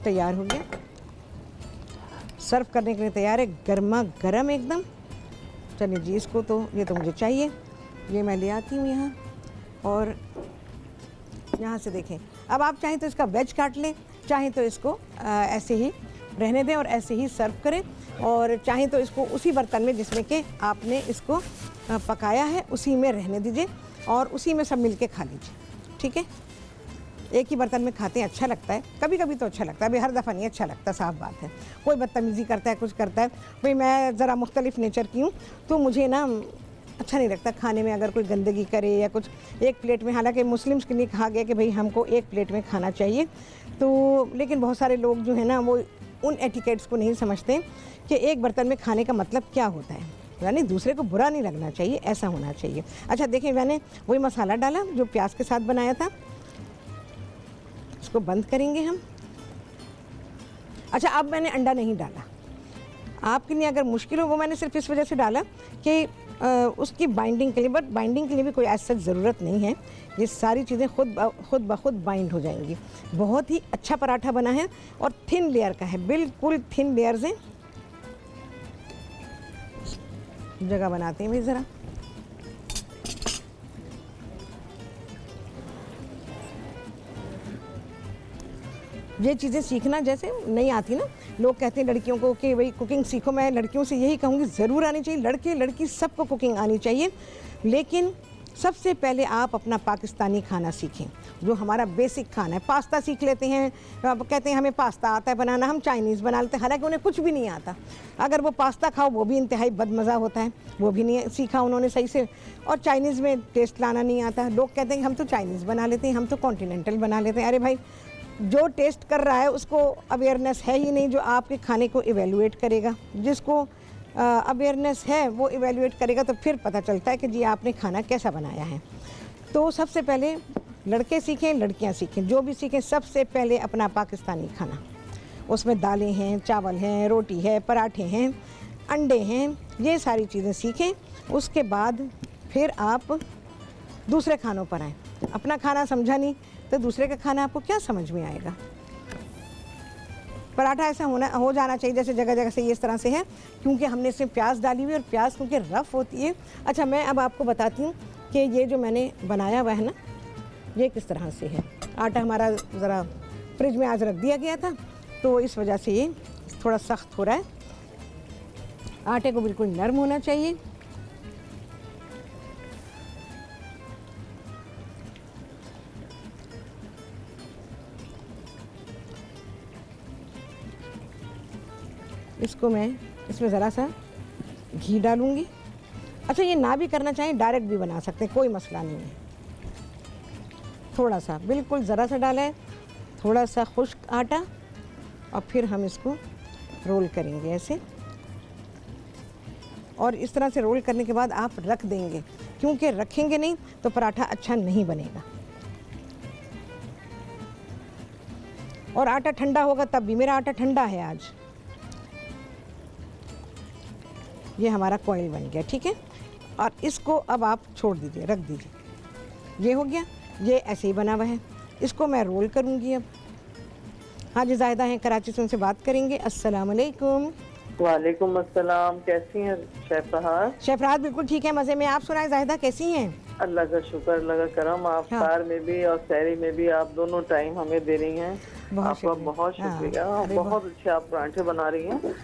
[SPEAKER 1] तैयार हो गया, सर्व करने के लिए तैयार है, गर्मा गर्म एकदम। चलिए जी, इसको तो ये तो मुझे चाहिए, ये मैं ले आती हूँ यहाँ। और यहाँ से देखें, अब आप चाहें तो इसका वेज काट लें, चाहें तो इसको ऐसे ही रहने दें और ऐसे ही सर्व करें, और चाहें तो इसको उसी बर्तन में जिसमें कि आपने इसको पकाया है उसी में रहने दीजिए और उसी में सब मिलके खा लीजिए, ठीक है। एक ही बर्तन में खाते हैं, अच्छा लगता है, कभी कभी तो अच्छा लगता है, अभी हर दफ़ा नहीं अच्छा लगता, साफ बात है। कोई बदतमीज़ी करता है, कुछ करता है, भाई मैं ज़रा मुख्तलिफ नेचर की हूँ तो मुझे ना अच्छा नहीं लगता खाने में अगर कोई गंदगी करे या कुछ। एक प्लेट में, हालांकि मुस्लिम्स के लिए कहा गया कि भाई हमको एक प्लेट में खाना चाहिए, तो लेकिन बहुत सारे लोग जो है ना वो उन एटिकेट्स को नहीं समझते कि एक बर्तन में खाने का मतलब क्या होता है, यानी दूसरे को बुरा नहीं लगना चाहिए, ऐसा होना चाहिए। अच्छा देखें, मैंने वही मसाला डाला जो प्याज के साथ बनाया था, इसको बंद करेंगे हम। अच्छा, अब मैंने अंडा नहीं डाला, आपके लिए अगर मुश्किल हो, वो मैंने सिर्फ इस वजह से डाला कि उसकी बाइंडिंग के लिए, बट बाइंडिंग के लिए भी कोई ऐसा ज़रूरत नहीं है, ये सारी चीज़ें खुद ब खुद बाइंड हो जाएंगी। बहुत ही अच्छा पराठा बना है और थिन लेयर का है, बिल्कुल थिन लेयर्स हैं। जगह बनाते हैं भाई ज़रा, ये चीज़ें सीखना जैसे नहीं आती ना, लोग कहते हैं लड़कियों को कि भाई कुकिंग सीखो, मैं लड़कियों से यही कहूँगी ज़रूर आनी चाहिए, लड़के लड़की सबको कुकिंग आनी चाहिए, लेकिन सबसे पहले आप अपना पाकिस्तानी खाना सीखें, जो हमारा बेसिक खाना है। पास्ता सीख लेते हैं, अब कहते हैं हमें पास्ता आता है बनाना, हम चाइनीज़ बना लेते हैं, हालांकि उन्हें कुछ भी नहीं आता। अगर वो पास्ता खाओ वो भी इंतहाई बदमज़ा होता है, वो भी नहीं सीखा उन्होंने सही से, और चाइनीज़ में टेस्ट लाना नहीं आता। लोग कहते हैं कि हम तो चाइनीज़ बना लेते हैं, हम तो कॉन्टिनेंटल बना लेते हैं। अरे भाई, जो टेस्ट कर रहा है उसको अवेयरनेस है ही नहीं जो आपके खाने को इवेलुएट करेगा। जिसको अवेयरनेस है वो इवेलुएट करेगा, तो फिर पता चलता है कि जी आपने खाना कैसा बनाया है। तो सबसे पहले लड़के सीखें, लड़कियां सीखें, जो भी सीखें, सबसे पहले अपना पाकिस्तानी खाना, उसमें दालें हैं, चावल हैं, रोटी है, पराठे हैं, अंडे हैं, ये सारी चीज़ें सीखें। उसके बाद फिर आप दूसरे खानों पर आएँ। अपना खाना समझा नहीं तो दूसरे का खाना आपको क्या समझ में आएगा। पराठा ऐसा हो जाना चाहिए जैसे जगह जगह से ये इस तरह से है, क्योंकि हमने इसमें प्याज डाली हुई है और प्याज क्योंकि रफ़ होती है। अच्छा, मैं अब आपको बताती हूँ कि ये जो मैंने बनाया हुआ है ना, ये किस तरह से है। आटा हमारा ज़रा फ्रिज में आज रख दिया गया था, तो इस वजह से ये थोड़ा सख्त हो रहा है। आटे को बिल्कुल नरम होना चाहिए। इसको मैं इसमें ज़रा सा घी डालूँगी। अच्छा, ये ना भी करना चाहें डायरेक्ट भी बना सकते हैं, कोई मसला नहीं है। थोड़ा सा, बिल्कुल ज़रा सा डाला है, थोड़ा सा खुश्क आटा, और फिर हम इसको रोल करेंगे ऐसे। और इस तरह से रोल करने के बाद आप रख देंगे, क्योंकि रखेंगे नहीं तो पराठा अच्छा नहीं बनेगा। और आटा ठंडा होगा तब भी, मेरा आटा ठंडा है आज। ये हमारा कॉइल बन गया, ठीक है। और इसको अब आप छोड़ दीजिए, रख दीजिए। ये हो गया, ये ऐसे ही बना हुआ है। इसको मैं रोल करूँगी अब। हाँ जी, जायदा हैं कराची से, उनसे बात करेंगे। अस्सलाम वालेकुम।
[SPEAKER 4] वालेकुम अस्सलाम। कैसी हैं शेफ राहत?
[SPEAKER 1] शेफ राहत बिल्कुल ठीक है, मज़े में। आप सुनाए जायदा, कैसी हैं?
[SPEAKER 4] अल्लाह का शुक्र, अल्लाह का करम। आप कार में भी और शहरी में भी आप दोनों टाइम हमें दे रही हैं, आपका बहुत शुक्रिया। बहुत अच्छे आप पराठे बना रही हैं।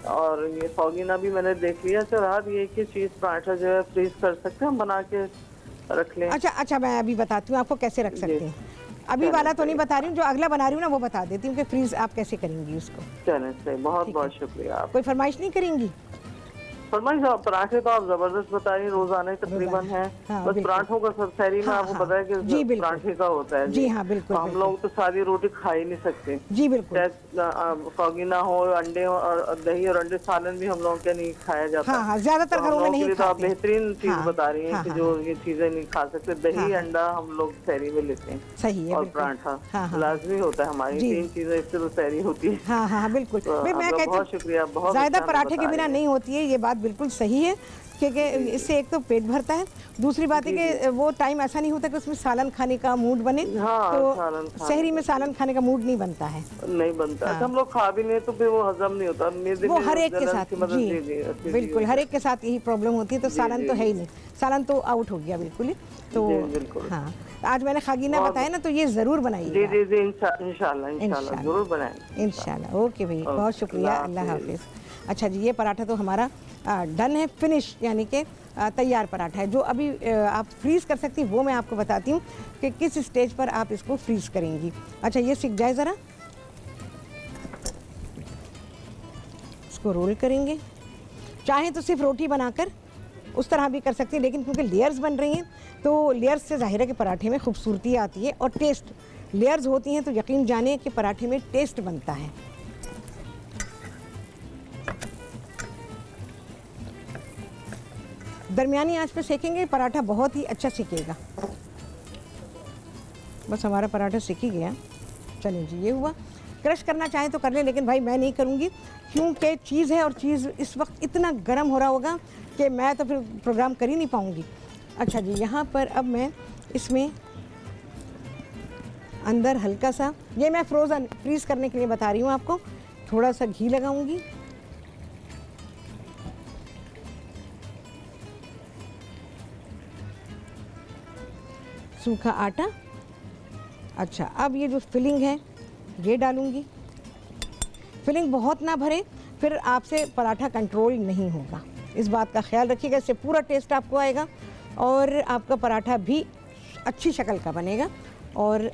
[SPEAKER 4] और ये फौगीना भी मैंने देख लिया। अच्छा राहत, ये कि चीज़ पराठा जो है फ्रीज कर सकते हैं, हम बना के रख लें?
[SPEAKER 1] अच्छा, मैं अभी बताती हूँ आपको कैसे रख सकते हैं। अभी वाला तो नहीं बता रही हूँ, जो अगला बना रही हूँ ना वो बता देती हूँ कि फ्रीज आप कैसे करेंगी उसको।
[SPEAKER 4] चलें, सही, बहुत बहुत शुक्रिया। आप
[SPEAKER 1] कोई फरमाइश नहीं करेंगी?
[SPEAKER 4] फरमाइश, पराठे तो आप जबरदस्त बता रही, रोजाना तकरीबन है। बस पराठों का सब शहरी में आपको पता है कि पराठे का होता है।
[SPEAKER 1] जी हाँ, बिल्कुल।
[SPEAKER 4] हम लोग तो सारी रोटी खा ही नहीं सकते।
[SPEAKER 1] जी बिल्कुल।
[SPEAKER 4] फौगीना हो, अंडे और दही और अंडे सालन भी हम लोगों के नहीं खाया जाता।
[SPEAKER 1] हाँ, ज्यादातर घरों में नहीं खाते।
[SPEAKER 4] तो आप बेहतरीन चीज बता रही हैं कि जो ये चीजें नहीं खा सकते। दही अंडा हम लोग शहरी में लेते हैं।
[SPEAKER 1] सही है।
[SPEAKER 4] और पराठा लाजमी होता है। हमारी 3 चीजें इससे तो शहरी होती है।
[SPEAKER 1] हाँ, बिल्कुल। मैं कहती
[SPEAKER 4] बहुत शुक्रिया। बहुत
[SPEAKER 1] ज्यादा पराठे के बिना नहीं होती है, ये बात बिल्कुल सही है, क्योंकि इससे एक तो पेट भरता है, दूसरी बात है कि वो टाइम ऐसा नहीं होता कि उसमें सालन खाने का मूड बने। तो शहरी में सालन खाने का मूड नहीं बनता है, नहीं बनता।
[SPEAKER 4] अच्छा, हम लोग खा भी नहीं तो फिर वो हजम नहीं होता।
[SPEAKER 1] वो हर एक के साथ, जी बिल्कुल, हर एक के साथ यही प्रॉब्लम होती है। तो सालन तो है ही नहीं, सालन तो आउट हो गया बिल्कुल ही। तो हाँ, आज मैंने खागीना बताया ना, तो ये जरूर बनाइए।
[SPEAKER 4] जी, इंशाल्लाह जरूर बनाएंगे, इंशाल्लाह।
[SPEAKER 1] ओके भाई, बहुत शुक्रिया, अल्लाह हाफिज। अच्छा जी, ये पराठा तो हमारा डन है, फिनिश, यानी कि तैयार पराठा है। जो अभी आप फ्रीज़ कर सकती हैं वो मैं आपको बताती हूँ कि किस स्टेज पर आप इसको फ्रीज़ करेंगी। अच्छा, ये सीख जाए ज़रा, इसको रोल करेंगे। चाहें तो सिर्फ रोटी बनाकर उस तरह भी कर सकती हैं, लेकिन क्योंकि लेयर्स बन रही हैं तो लेयर्स से ज़ाहिर है कि पराठे में खूबसूरती आती है और टेस्ट। लेयर्स होती हैं तो यकीन जाने कि पराठे में टेस्ट बनता है। दरमियानी आंच पे सेकेंगे, पराठा बहुत ही अच्छा सिकेगा। बस हमारा पराठा सिक ही गया। चलिए जी, ये हुआ। क्रश करना चाहें तो कर लें, लेकिन भाई मैं नहीं करूँगी, क्योंकि चीज़ है और चीज़ इस वक्त इतना गर्म हो रहा होगा कि मैं तो फिर प्रोग्राम कर ही नहीं पाऊँगी। अच्छा जी, यहाँ पर अब मैं इसमें अंदर हल्का सा, ये मैं फ्रीज़ करने के लिए बता रही हूँ आपको, थोड़ा सा घी लगाऊंगी। सूखा आटा। अच्छा, अब ये जो फिलिंग है ये डालूँगी। फिलिंग बहुत ना भरें, फिर आपसे पराठा कंट्रोल नहीं होगा, इस बात का ख्याल रखिएगा। इससे पूरा टेस्ट आपको आएगा और आपका पराठा भी अच्छी शक्ल का बनेगा और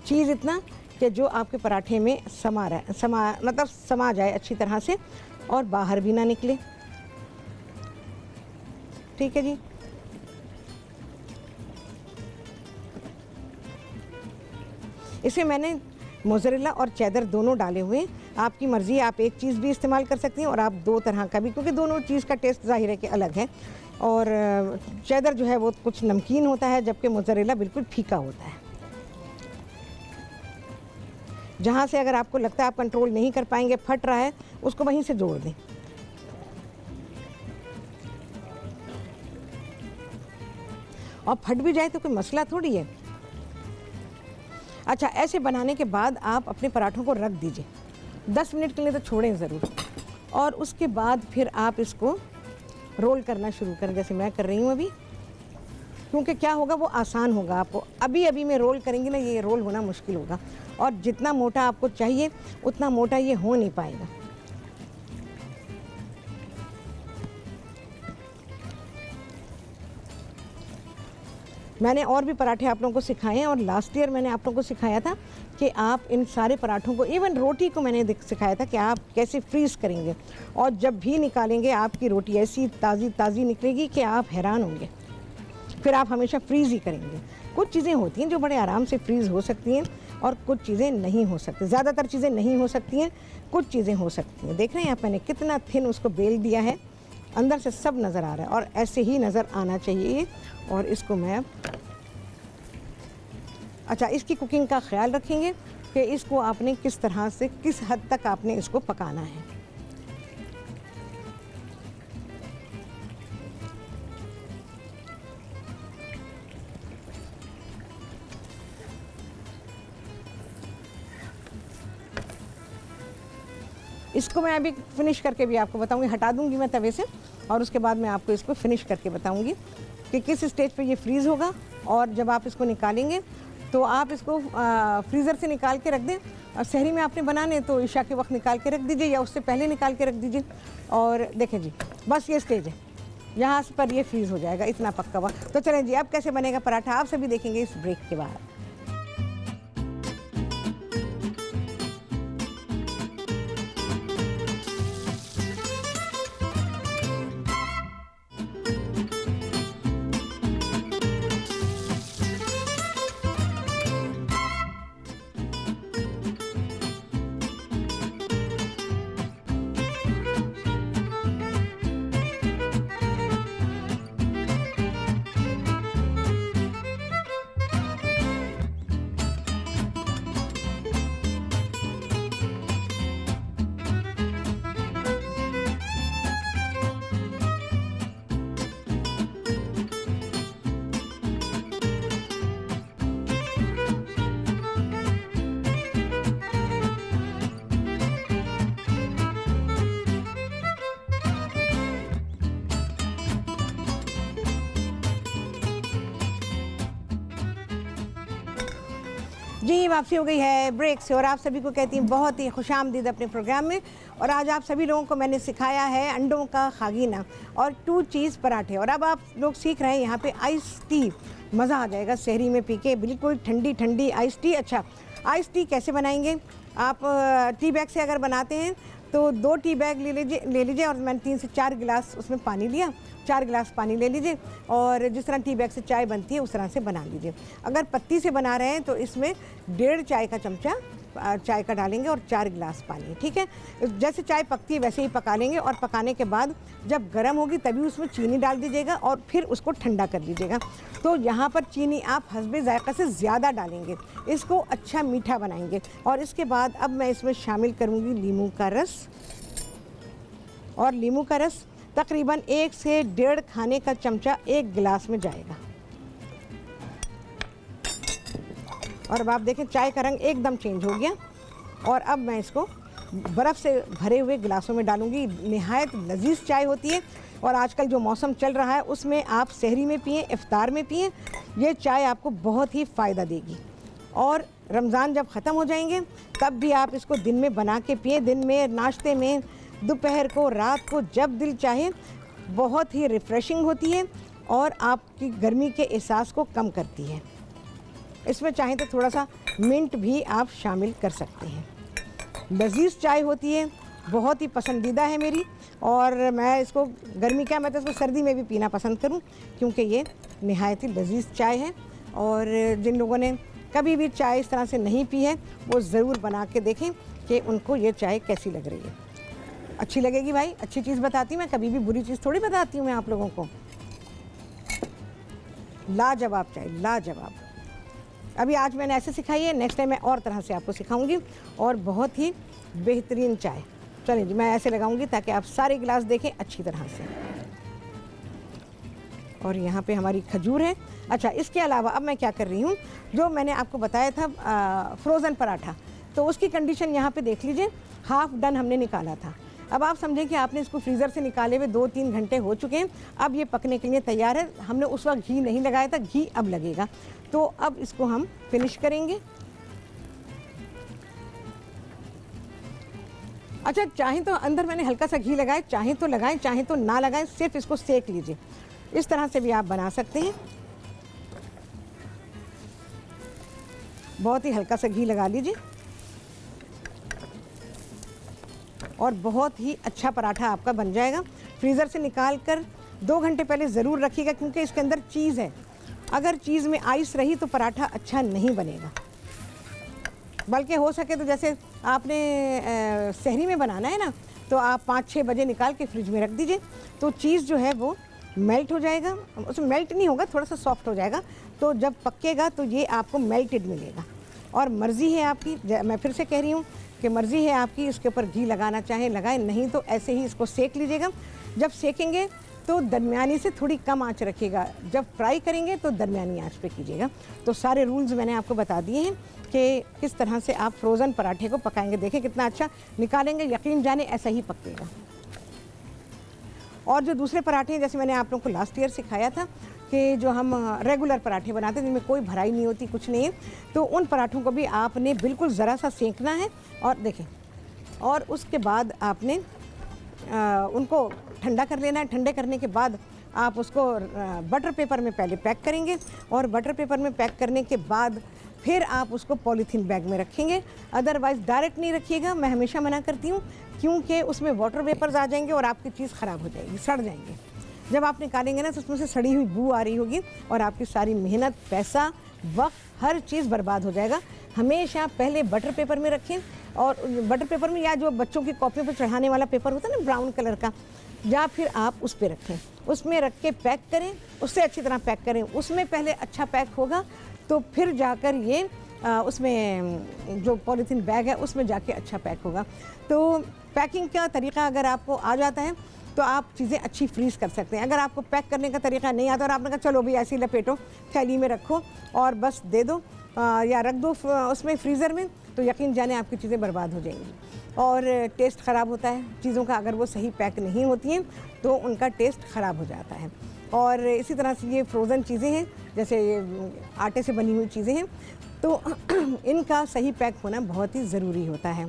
[SPEAKER 1] चीज़ इतना कि जो आपके पराठे में समा जाए अच्छी तरह से और बाहर भी ना निकले। ठीक है जी। इसे मैंने मोज़रेला और चेदर दोनों डाले हुए। आपकी मर्ज़ी, आप एक चीज़ भी इस्तेमाल कर सकती हैं और आप दो तरह का भी, क्योंकि दोनों चीज़ का टेस्ट ज़ाहिर है कि अलग है। और चेदर जो है वो कुछ नमकीन होता है, जबकि मोज़रेला बिल्कुल फीका होता है। जहाँ से अगर आपको लगता है आप कंट्रोल नहीं कर पाएंगे, फट रहा है, उसको वहीं से जोड़ दें। और फट भी जाए तो कोई मसला थोड़ी है। अच्छा, ऐसे बनाने के बाद आप अपने पराठों को रख दीजिए 10 मिनट के लिए, तो छोड़ें ज़रूर। और उसके बाद फिर आप इसको रोल करना शुरू करें, जैसे मैं कर रही हूँ अभी। क्योंकि क्या होगा, वो आसान होगा आपको। अभी में रोल करेंगे ना, ये रोल होना मुश्किल होगा और जितना मोटा आपको चाहिए उतना मोटा ये हो नहीं पाएगा। मैंने और भी पराठे आप लोगों को सिखाए हैं और लास्ट ईयर मैंने आप लोगों को सिखाया था कि आप इन सारे पराठों को, इवन रोटी को मैंने सिखाया था कि आप कैसे फ्रीज़ करेंगे और जब भी निकालेंगे आपकी रोटी ऐसी ताज़ी निकलेगी कि आप हैरान होंगे। फिर आप हमेशा फ्रीज़ ही करेंगे। कुछ चीज़ें होती हैं जो बड़े आराम से फ्रीज़ हो सकती हैं और कुछ चीज़ें नहीं हो सकती। ज़्यादातर चीज़ें नहीं हो सकती हैं, कुछ चीज़ें हो सकती हैं। देख रहे हैं आप, मैंने कितना थिन उसको बेल दिया है, अंदर से सब नज़र आ रहा है और ऐसे ही नज़र आना चाहिए। और इसको मैं अच्छा, इसकी कुकिंग का ख्याल रखेंगे कि इसको आपने किस तरह से, किस हद तक आपने इसको पकाना है। इसको मैं अभी फिनिश करके भी आपको बताऊंगी, हटा दूंगी मैं तवे से और उसके बाद मैं आपको इसको फिनिश करके बताऊंगी कि किस स्टेज पे ये फ्रीज़ होगा। और जब आप इसको निकालेंगे तो आप इसको फ्रीज़र से निकाल के रख दें। और सहरी में आपने बनाने तो ईशा के वक्त निकाल के रख दीजिए या उससे पहले निकाल के रख दीजिए। और देखें जी, बस ये स्टेज है, यहाँ पर ये फ्रीज़ हो जाएगा, इतना पक्का हुआ। तो चलें जी, अब कैसे बनेगा पराठा आप सभी देखेंगे इस ब्रेक के बाद। जी, वापसी हो गई है ब्रेक से और आप सभी को कहती हूँ बहुत ही खुशामदीद अपने प्रोग्राम में। और आज आप सभी लोगों को मैंने सिखाया है अंडों का खागीना और 2 चीज़ पराठे। और अब आप लोग सीख रहे हैं यहाँ पे आइस टी। मज़ा आ जाएगा सहरी में पी के, बिल्कुल ठंडी ठंडी आइस टी। अच्छा, आइस टी कैसे बनाएंगे आप? टी बैग से अगर बनाते हैं तो 2 टी बैग ले लीजिए और मैंने 3 से 4 गिलास उसमें पानी लिया। 4 गिलास पानी ले लीजिए और जिस तरह टी बैग से चाय बनती है उस तरह से बना लीजिए। अगर पत्ती से बना रहे हैं तो इसमें 1.5 चाय का चमचा चाय का डालेंगे और 4 गिलास पानी। ठीक है, जैसे चाय पकती है वैसे ही पका लेंगे। और पकाने के बाद जब गर्म होगी तभी उसमें चीनी डाल दीजिएगा और फिर उसको ठंडा कर लीजिएगा। तो यहाँ पर चीनी आप हस्बे ज़ायक़ा से ज़्यादा डालेंगे, इसको अच्छा मीठा बनाएंगे। और इसके बाद अब मैं इसमें शामिल करूँगी नींबू का रस। और नींबू का रस तकरीबन 1 से 1.5 खाने का चमचा 1 गिलास में जाएगा। और अब आप देखें चाय का रंग एकदम चेंज हो गया। और अब मैं इसको बर्फ़ से भरे हुए गिलासों में डालूंगी। निहायत लजीज चाय होती है और आजकल जो मौसम चल रहा है उसमें आप सहरी में पिएं, इफ्तार में पिएं, ये चाय आपको बहुत ही फ़ायदा देगी। और रमज़ान जब ख़त्म हो जाएंगे तब भी आप इसको दिन में बना के पिए, दिन में, नाश्ते में, दोपहर को, रात को, जब दिल चाहे। बहुत ही रिफ़्रेशिंग होती है और आपकी गर्मी के एहसास को कम करती है। इसमें चाहें तो थोड़ा सा मिंट भी आप शामिल कर सकते हैं। लजीज चाय होती है, बहुत ही पसंदीदा है मेरी, और मैं इसको गर्मी क्या, मैं तो इसको सर्दी में भी पीना पसंद करूं, क्योंकि ये निहायत ही लजीज चाय है। और जिन लोगों ने कभी भी चाय इस तरह से नहीं पी है वो ज़रूर बना के देखें कि उनको ये चाय कैसी लग रही है। अच्छी लगेगी भाई, अच्छी चीज़ बताती हूँ मैं, कभी भी बुरी चीज़ थोड़ी बताती हूँ मैं आप लोगों को। लाजवाब चाय, लाजवाब। अभी आज मैंने ऐसे सिखाई है, नेक्स्ट टाइम मैं और तरह से आपको सिखाऊंगी, और बहुत ही बेहतरीन चाय। चलिए जी, मैं ऐसे लगाऊंगी ताकि आप सारे गिलास देखें अच्छी तरह से। और यहाँ पे हमारी खजूर है। अच्छा, इसके अलावा अब मैं क्या कर रही हूँ, जो मैंने आपको बताया था फ्रोज़न पराठा, तो उसकी कंडीशन यहाँ पे देख लीजिए, हाफ़ डन हमने निकाला था। अब आप समझें कि आपने इसको फ्रीज़र से निकाले हुए 2-3 घंटे हो चुके हैं, अब ये पकने के लिए तैयार है। हमने उस वक्त घी नहीं लगाया था, घी अब लगेगा। तो अब इसको हम फिनिश करेंगे। अच्छा, चाहें तो अंदर मैंने हल्का सा घी लगाया, चाहें तो लगाएं, चाहें तो ना लगाएं, सिर्फ इसको सेक लीजिए। इस तरह से भी आप बना सकते हैं। बहुत ही हल्का सा घी लगा लीजिए और बहुत ही अच्छा पराठा आपका बन जाएगा। फ्रीज़र से निकाल कर 2 घंटे पहले ज़रूर रखिएगा, क्योंकि इसके अंदर चीज़ है। अगर चीज़ में आइस रही तो पराठा अच्छा नहीं बनेगा। बल्कि हो सके तो जैसे आपने सहरी में बनाना है ना, तो आप 5-6 बजे निकाल के फ्रिज में रख दीजिए, तो चीज़ जो है वो मेल्ट हो जाएगा। उसमें मेल्ट नहीं होगा, थोड़ा सा सॉफ्ट हो जाएगा, तो जब पकेगा तो ये आपको मेल्टेड मिलेगा। और मर्ज़ी है आपकी, मैं फिर से कह रही हूँ कि मर्ज़ी है आपकी, इसके ऊपर घी लगाना चाहें लगाएं, नहीं तो ऐसे ही इसको सेक लीजिएगा। जब सेकेंगे तो दरमियानी से थोड़ी कम आंच रखिएगा, जब फ्राई करेंगे तो दरमियानी आंच पे कीजिएगा। तो सारे रूल्स मैंने आपको बता दिए हैं कि किस तरह से आप फ्रोज़न पराठे को पकाएंगे। देखें कितना अच्छा निकालेंगे, यकीन जाने ऐसा ही पकेगा। और जो दूसरे पराठे हैं, जैसे मैंने आप लोगों को लास्ट ईयर सिखाया था कि जो हम रेगुलर पराठे बनाते हैं जिनमें कोई भराई नहीं होती, कुछ नहीं है, तो उन पराठों को भी आपने बिल्कुल ज़रा सा सेंकना है। और देखें, और उसके बाद आपने उनको ठंडा कर लेना है। ठंडे करने के बाद आप उसको बटर पेपर में पहले पैक करेंगे, और बटर पेपर में पैक करने के बाद फिर आप उसको पॉलीथीन बैग में रखेंगे। अदरवाइज़ डायरेक्ट नहीं रखिएगा, मैं हमेशा मना करती हूँ, क्योंकि उसमें वाटर वेपर्स आ जाएंगे और आपकी चीज़ ख़राब हो जाएगी, सड़ जाएंगे। जब आप निकालेंगे ना तो उसमें से सड़ी हुई बू आ रही होगी और आपकी सारी मेहनत, पैसा, वक्त, हर चीज़ बर्बाद हो जाएगा। हमेशा पहले बटर पेपर में रखें, और बटर पेपर में, या जो बच्चों की कॉपियों पर चढ़ाने वाला पेपर होता है ना ब्राउन कलर का, या फिर आप उस पर रखें, उसमें रख के पैक करें, उससे अच्छी तरह पैक करें। उसमें पहले अच्छा पैक होगा तो फिर जाकर ये उसमें जो पॉलीथीन बैग है उसमें जाके अच्छा पैक होगा। तो पैकिंग का तरीका अगर आपको आ जाता है तो आप चीज़ें अच्छी फ्रीज़ कर सकते हैं। अगर आपको पैक करने का तरीका नहीं आता और आपने कहा चलो भी ऐसे ही लपेटो, थैली में रखो और बस दे दो या रख दो उसमें फ्रीज़र में, तो यकीन जाने आपकी चीज़ें बर्बाद हो जाएंगी और टेस्ट ख़राब होता है चीज़ों का। अगर वो सही पैक नहीं होती हैं तो उनका टेस्ट ख़राब हो जाता है। और इसी तरह से ये फ्रोज़न चीज़ें हैं, जैसे ये आटे से बनी हुई चीज़ें हैं, तो इनका सही पैक होना बहुत ही ज़रूरी होता है।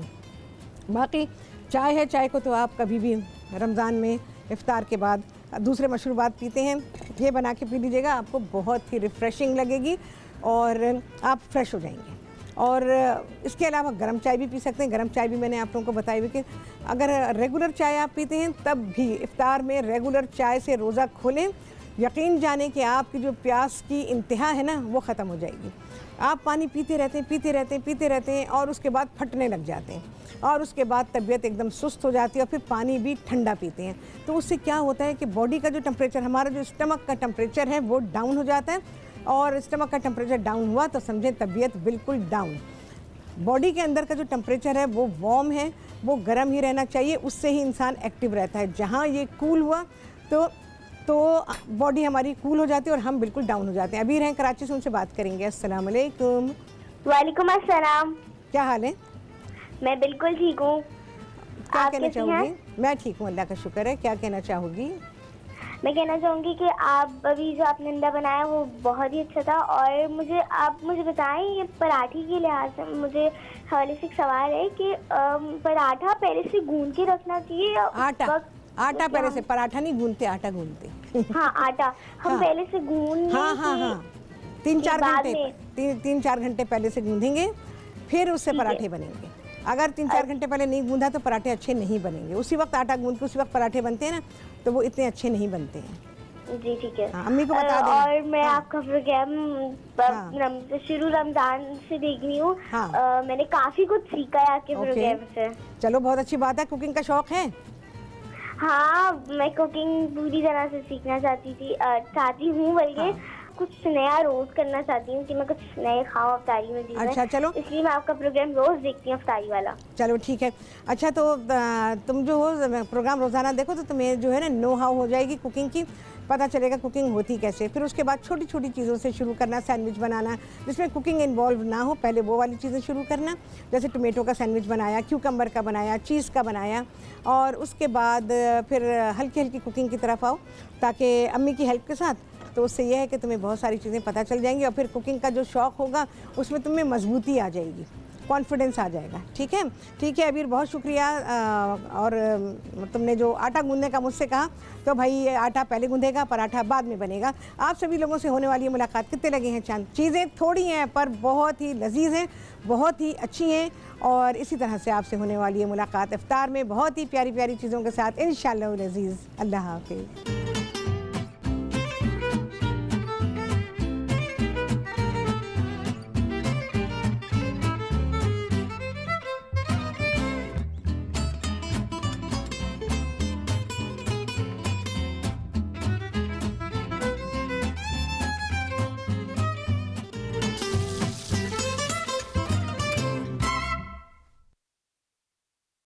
[SPEAKER 1] बाकी चाय है, चाय को तो आप कभी भी रमज़ान में इफ़्तार के बाद दूसरे मशरूबात पीते हैं, ये बना के पी लीजिएगा, आपको बहुत ही रिफ़्रेशिंग लगेगी और आप फ्रेश हो जाएंगे। और इसके अलावा गर्म चाय भी पी सकते हैं। गर्म चाय भी मैंने आप लोगों को बताई हुई कि अगर रेगुलर चाय आप पीते हैं तब भी इफ़्तार में रेगुलर चाय से रोज़ा खोलें, यकीन जाने कि आपकी जो प्यास की इंतहा है ना वो ख़त्म हो जाएगी। आप पानी पीते रहते हैं और उसके बाद फटने लग जाते हैं और उसके बाद तबीयत एकदम सुस्त हो जाती है और फिर पानी भी ठंडा पीते हैं, तो उससे क्या होता है कि बॉडी का जो टेम्परेचर, हमारा जो स्टमक का टेम्परेचर है वो डाउन हो जाता है, और स्टमक का टेम्परेचर डाउन हुआ तो समझें तबीयत बिल्कुल डाउन। बॉडी के अंदर का जो टेम्परेचर है वो वार्म है, वो गर्म ही रहना चाहिए, उससे ही इंसान एक्टिव रहता है। जहाँ ये कूल हुआ तो बॉडी हमारी कूल हो जाती है और हम बिल्कुल डाउन हो जाते हैं। अभी रहें कराची से, उनसे बात करेंगे। अस्सलाम वालेकुम।
[SPEAKER 5] वालेकुम अस्सलाम।
[SPEAKER 1] क्या हाल है?
[SPEAKER 5] मैं बिल्कुल ठीक हूँ।
[SPEAKER 1] क्या कहना चाहोगी? मैं ठीक हूँ, अल्लाह का शुक्र है। क्या कहना चाहोगी?
[SPEAKER 5] मैं कहना चाहूँगी कि आप अभी जो आपने अंडा बनाया वो बहुत ही अच्छा था। और आप मुझे बताएं, ये पराठे के लिहाज से मुझे हवाले से एक सवाल है कि पराठा पहले से गूंद के रखना चाहिए या
[SPEAKER 1] आटा पहले से, पराठा नहीं गूंदते, आटा गूंदते।
[SPEAKER 5] हाँ आटा हम पहले से गूंद लें।
[SPEAKER 1] हाँ 3-4 घंटे पहले से गूंदेंगे, फिर उससे पराठे बनेंगे। अगर 3-4 घंटे पहले नहीं गूंदा तो पराठे अच्छे नहीं बनेंगे। उसी वक्त आटा गूंद के उसी वक्त पराठे बनते हैं ना, तो वो इतने अच्छे नहीं बनते हैं।
[SPEAKER 5] जी ठीक है।
[SPEAKER 1] हाँ, अम्मी को बता देना।
[SPEAKER 5] और मैं आपका प्रोग्राम शुरू रमजान से देख रही हूँ। मैंने काफी कुछ सीखा है आपके प्रोग्राम से।
[SPEAKER 1] चलो बहुत अच्छी बात है। कुकिंग का शौक है?
[SPEAKER 5] हाँ, मैं कुकिंग पूरी तरह से सीखना चाहती हूँ बल्कि कुछ नया रोज करना चाहती हूँ कि मैं कुछ नए खाऊं अफ्तारी में चीजें।
[SPEAKER 1] अच्छा चलो,
[SPEAKER 5] इसलिए मैं आपका प्रोग्राम रोज देखती हूँ अफ्तारी वाला।
[SPEAKER 1] चलो ठीक है। अच्छा तो तुम जो हो प्रोग्राम रोजाना देखो तो तुम्हें जो है ना नो हाउ हो जाएगी कुकिंग की, पता चलेगा कुकिंग होती कैसे। फिर उसके बाद छोटी छोटी चीज़ों से शुरू करना, सैंडविच बनाना जिसमें कुकिंग इन्वॉल्व ना हो, पहले वो वाली चीज़ें शुरू करना। जैसे टोमेटो का सैंडविच बनाया, क्यूकम्बर का बनाया, चीज़ का बनाया, और उसके बाद फिर हल्की हल्की कुकिंग की तरफ आओ ताकि अम्मी की हेल्प के साथ। तो उससे यह है कि तुम्हें बहुत सारी चीज़ें पता चल जाएंगी और फिर कुकिंग का जो शौक़ होगा उसमें तुम्हें मजबूती आ जाएगी, कॉन्फिडेंस आ जाएगा। ठीक है, ठीक है अबीर, बहुत शुक्रिया। और तुमने जो आटा गूंदने का मुझसे कहा, तो भाई ये आटा पहले गूंदेगा, पराठा बाद में बनेगा। आप सभी लोगों से होने वाली मुलाकात कितने लगे हैं चांद? चीज़ें थोड़ी हैं पर बहुत ही लजीज हैं, बहुत ही अच्छी हैं। और इसी तरह से आपसे होने वाली है मुलाकात इफ्तार में बहुत ही प्यारी प्यारी चीज़ों के साथ इंशाअल्लाह लजीज। अल्लाह हाफिज़।